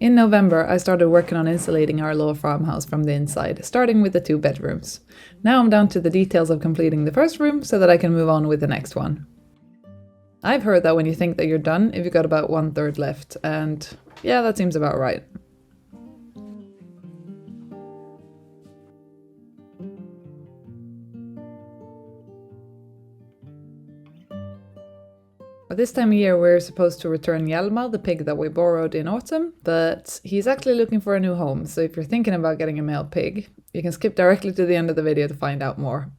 In November, I started working on insulating our little farmhouse from the inside, starting with the 2 bedrooms. Now I'm down to the details of completing the first room so that I can move on with the next one. I've heard that when you think that you're done, if you've got about 1/3 left, and yeah, that seems about right. At this time of year, we're supposed to return Hjalmar, the pig that we borrowed in autumn, but he's actually looking for a new home, so if you're thinking about getting a male pig, you can skip directly to the end of the video to find out more.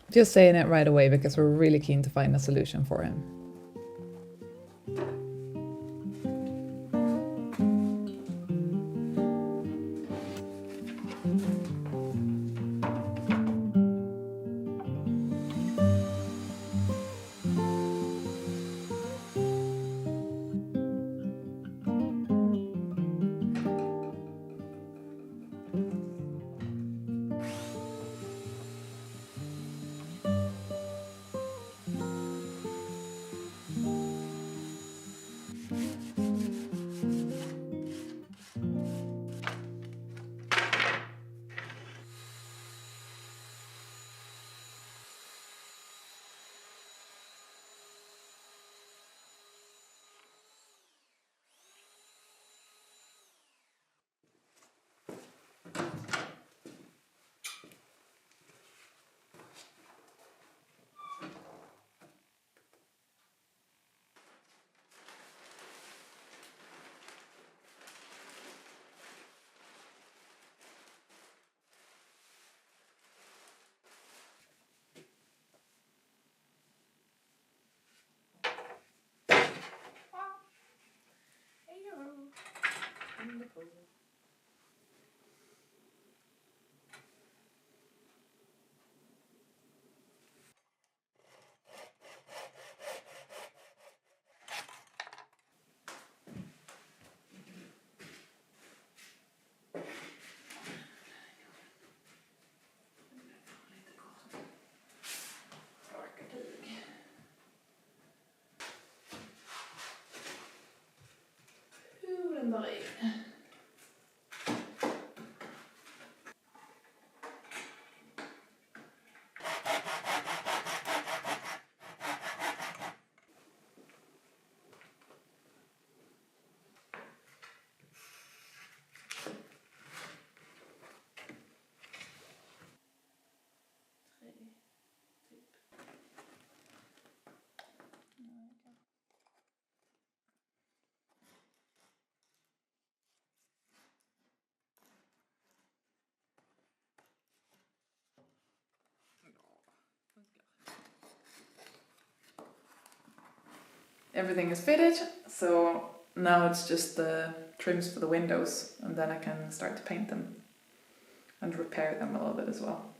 Just saying it right away because we're really keen to find a solution for him. Everything is fitted, so now it's just the trims for the windows, and then I can start to paint them and repair them a little bit as well.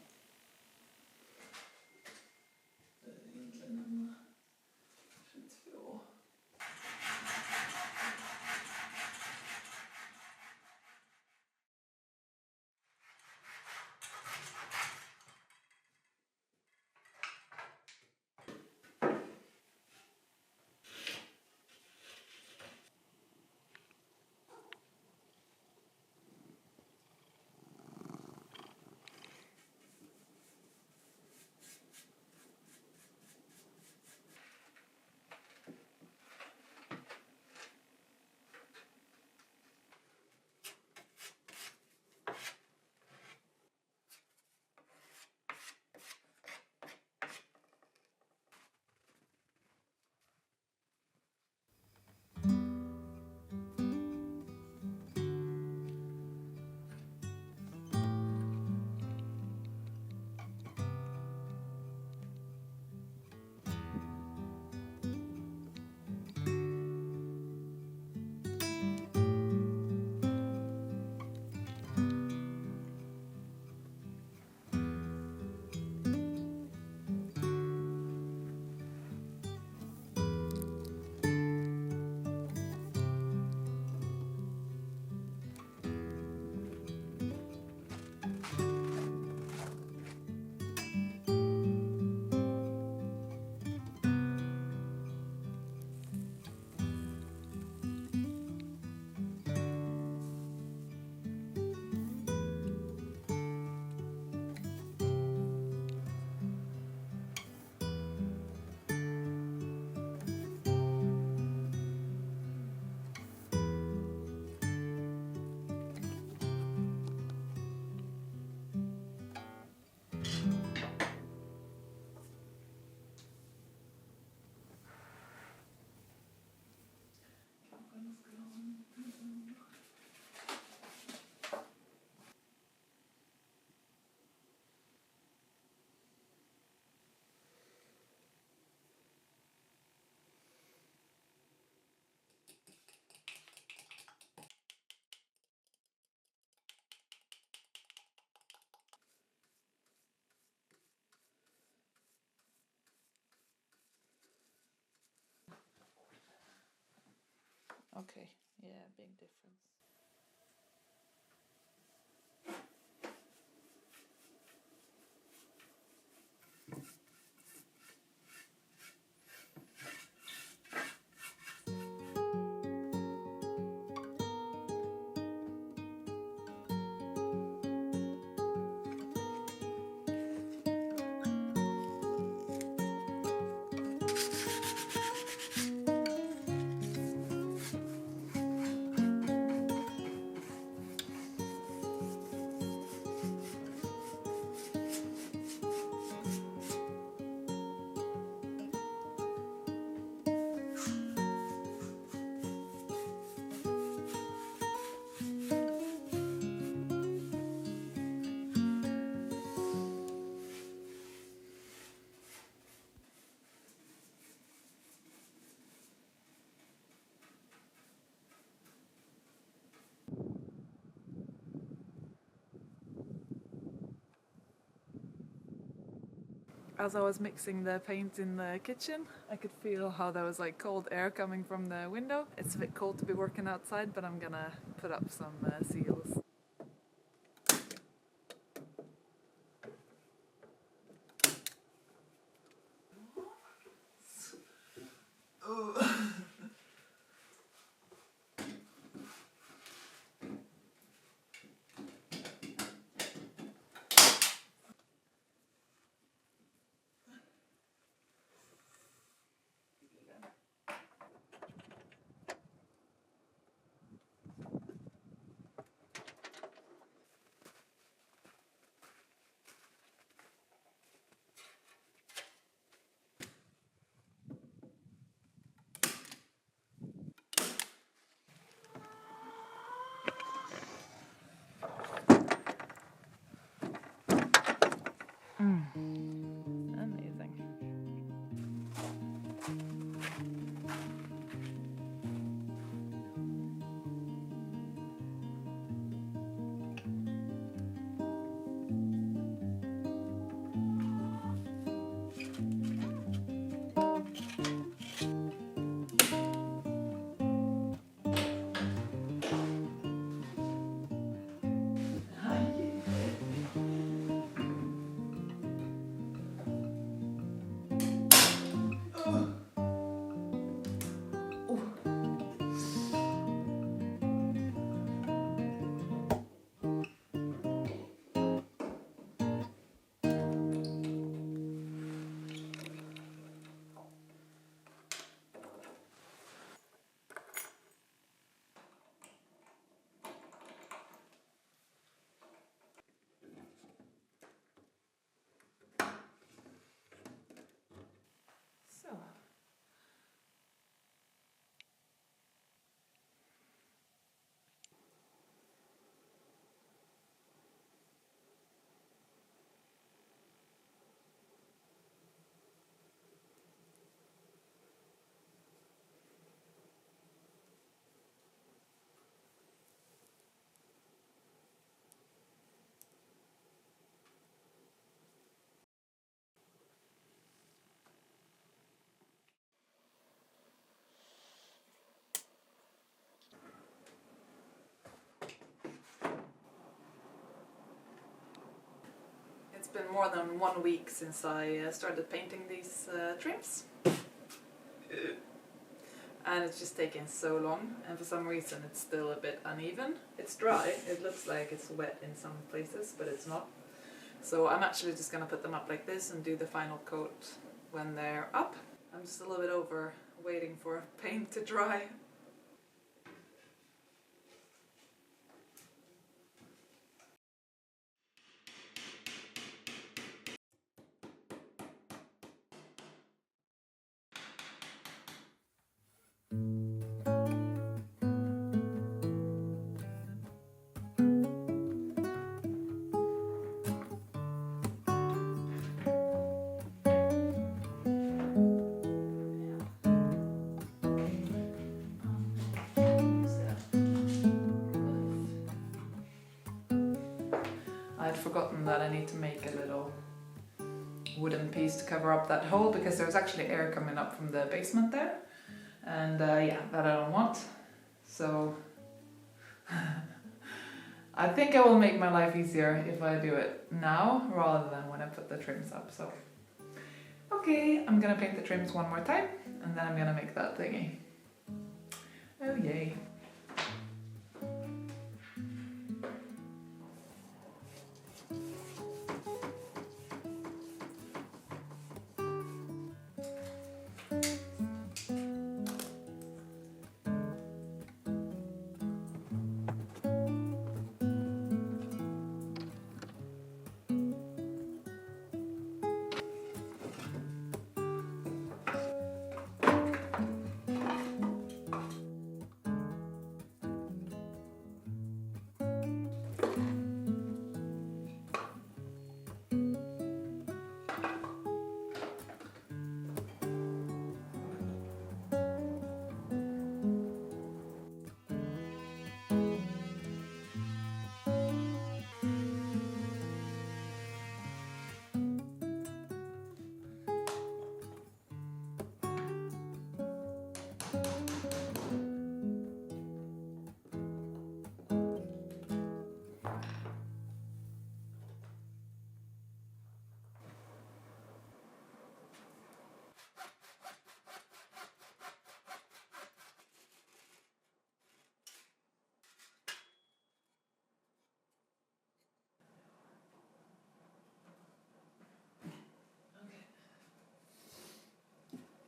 Okay, yeah, big difference. As I was mixing the paint in the kitchen, I could feel how there was like cold air coming from the window. It's a bit cold to be working outside, but I'm gonna put up some seals. Amazing. So. It's been more than 1 week since I started painting these trims. And it's just taken so long, and for some reason it's still a bit uneven. It's dry, it looks like it's wet in some places, but it's not. So I'm actually just going to put them up like this and do the final coat when they're up. I'm just a little bit over waiting for paint to dry. I'd forgotten that I need to make a little wooden piece to cover up that hole, because there's actually air coming up from the basement there, and yeah, that I don't want. So I think it will make my life easier if I do it now rather than when I put the trims up. So okay, I'm gonna paint the trims one more time and then I'm gonna make that thingy. Oh yay.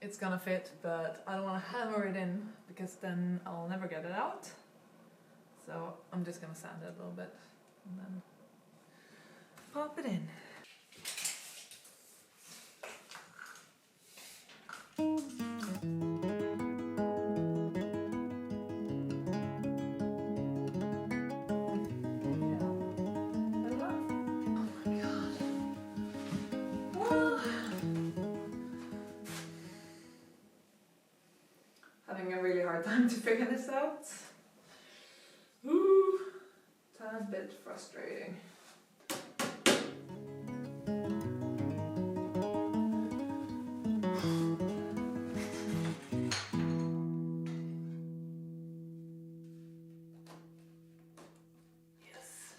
It's gonna fit, but I don't want to hammer it in because then I'll never get it out. So I'm just gonna sand it a little bit and then pop it in. Having a really hard time to figure this out. Ooh, tad bit frustrating. Yes.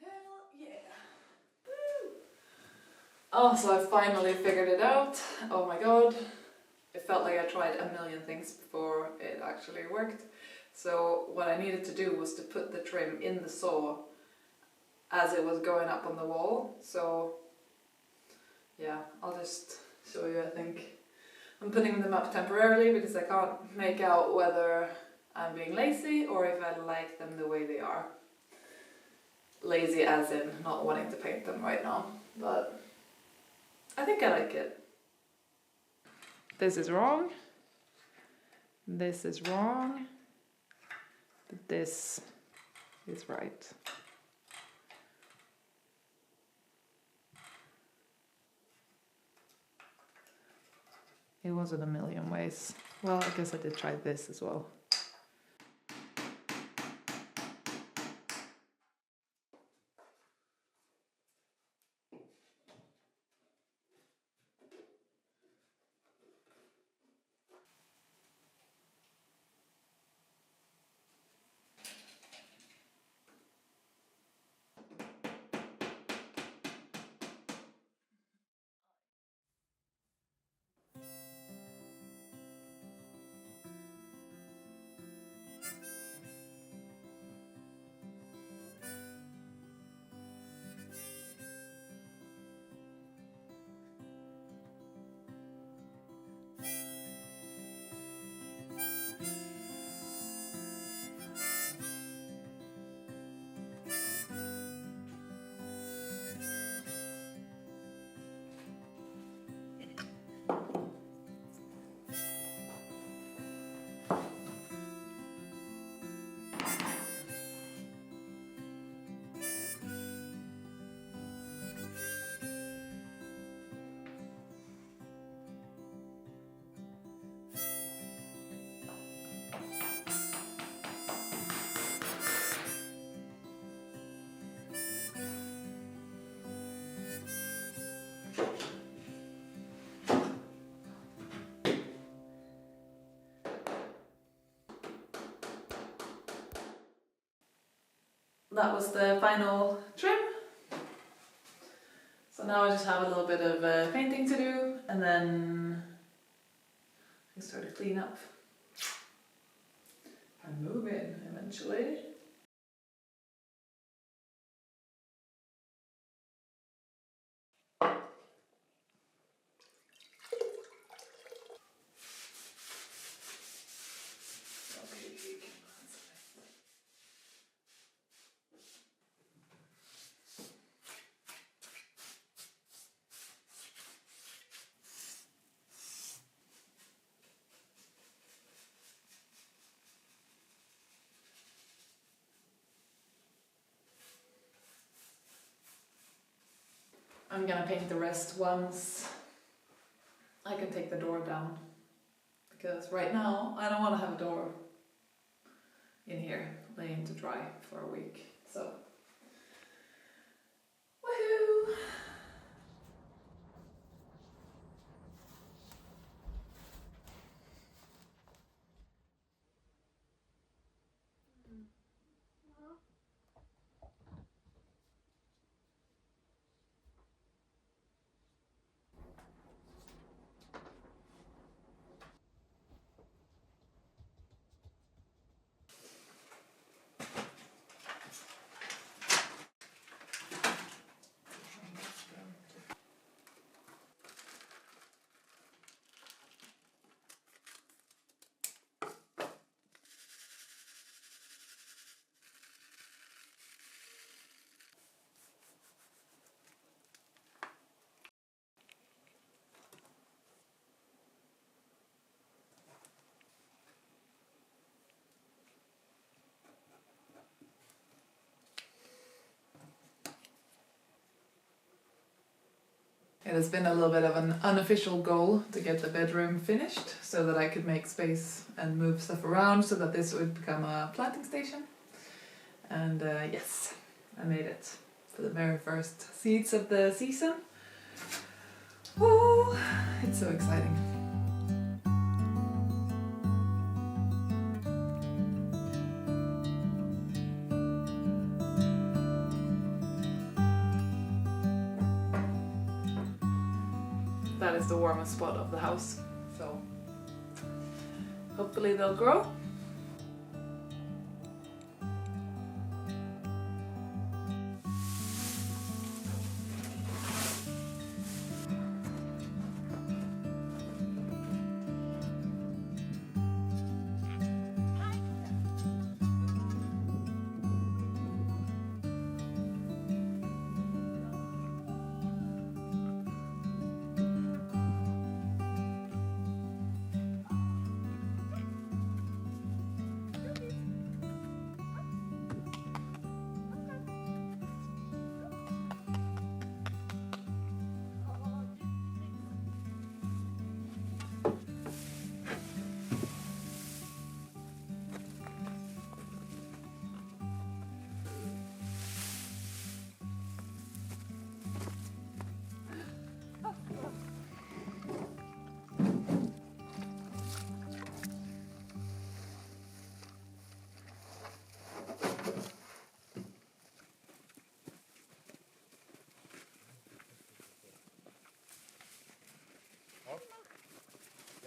Hell yeah. Woo. Oh, so I finally figured it out. Oh my god. It felt like I tried a million things before it actually worked. So what I needed to do was to put the trim in the saw as it was going up on the wall. So yeah, I'll just show you. I think I'm putting them up temporarily because I can't make out whether I'm being lazy or if I like them the way they are. Lazy as in not wanting to paint them right now, but I think I like it. This is wrong, this is wrong, but this is right. It wasn't a million ways. Well, I guess I did try this as well. that was the final trim. So now I just have a little bit of painting to do, and then I start to clean up and move in eventually. I'm gonna paint the rest once I can take the door down, because right now I don't want to have a door in here laying to dry for a week. So, woohoo! It has been a little bit of an unofficial goal to get the bedroom finished so that I could make space and move stuff around so that this would become a planting station. And yes, I made it for the very first seeds of the season. Oh, it's so exciting. That is the warmest spot of the house, so hopefully they'll grow.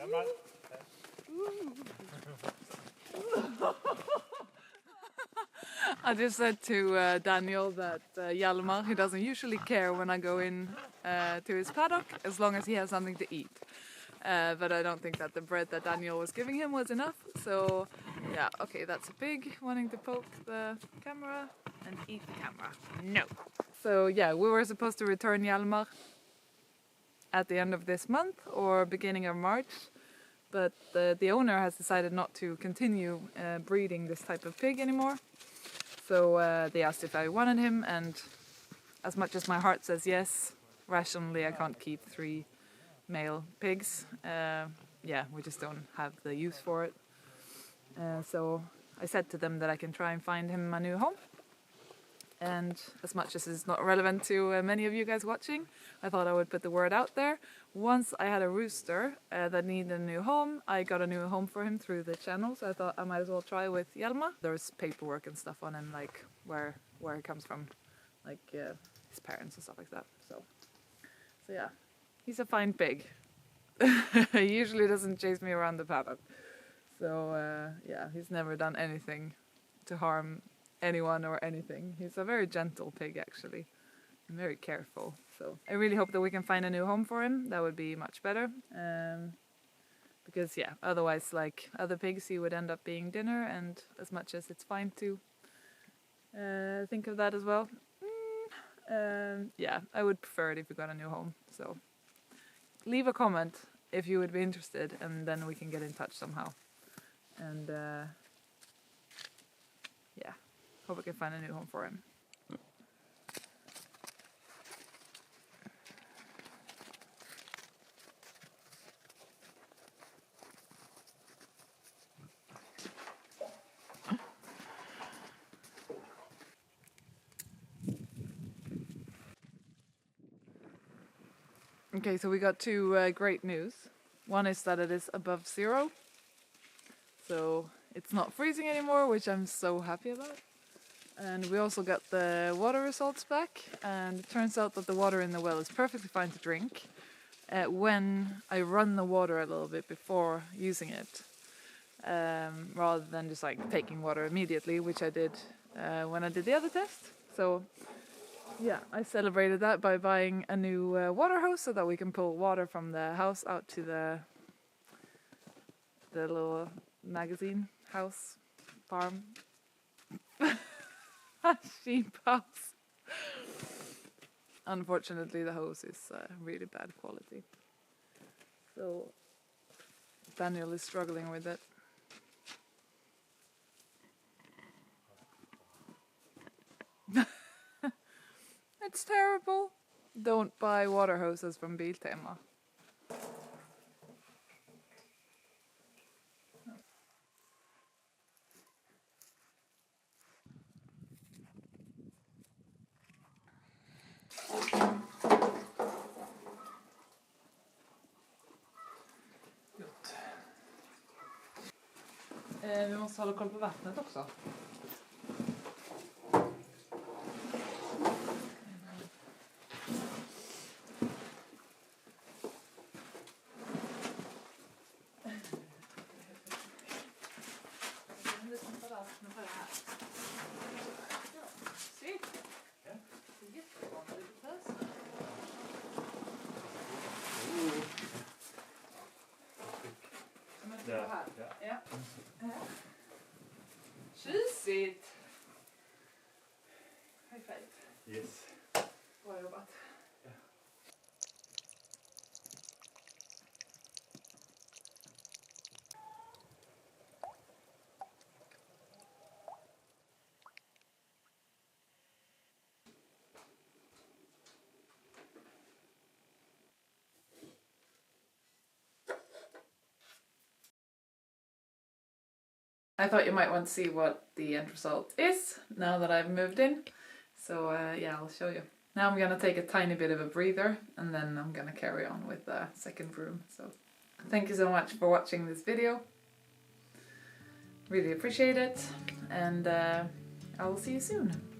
Hjalmar. I just said to Daniel that Hjalmar, he doesn't usually care when I go in to his paddock as long as he has something to eat. But I don't think that the bread that Daniel was giving him was enough. So yeah, okay, that's a pig wanting to poke the camera and eat the camera. No. So yeah, we were supposed to return Hjalmar at the end of this month or beginning of March. But the owner has decided not to continue breeding this type of pig anymore. So they asked if I wanted him, and as much as my heart says yes, rationally I can't keep 3 male pigs. Yeah, we just don't have the use for it. So I said to them that I can try and find him a new home. And as much as it's not relevant to many of you guys watching, I thought I would put the word out there. Once I had a rooster that needed a new home. I got a new home for him through the channel, so I thought I might as well try with Hjalmar. There's paperwork and stuff on him, like where he comes from, like his parents and stuff like that. So yeah, he's a fine pig. He usually doesn't chase me around the paddock. So yeah, he's never done anything to harm anyone or anything. He's a very gentle pig, actually, and very careful. So I really hope that we can find a new home for him. That would be much better. Because yeah, otherwise, like other pigs, he would end up being dinner, and as much as it's fine to think of that as well, yeah, I would prefer it if we got a new home. So leave a comment if you would be interested, and then we can get in touch somehow. And yeah, hope we can find a new home for him. Okay, so we got two great news. One is that it is above 0, so it's not freezing anymore, which I'm so happy about. And we also got the water results back, and it turns out that the water in the well is perfectly fine to drink when I run the water a little bit before using it, rather than just like taking water immediately, which I did when I did the other test. So yeah, I celebrated that by buying a new water hose so that we can pull water from the house out to the little magazine house, farm, sheep house. Unfortunately, the hose is really bad quality, so Daniel is struggling with it. It's terrible. Don't buy water hoses from Biltema. Vi måste hålla koll på vattnet också. Ja. Tjusigt! High five. Yes. Bra jobbat. Ja. I thought you might want to see what the end result is now that I've moved in. So yeah, I'll show you. Now I'm gonna take a tiny bit of a breather, and then I'm gonna carry on with the second room. So thank you so much for watching this video. Really appreciate it, and I will see you soon.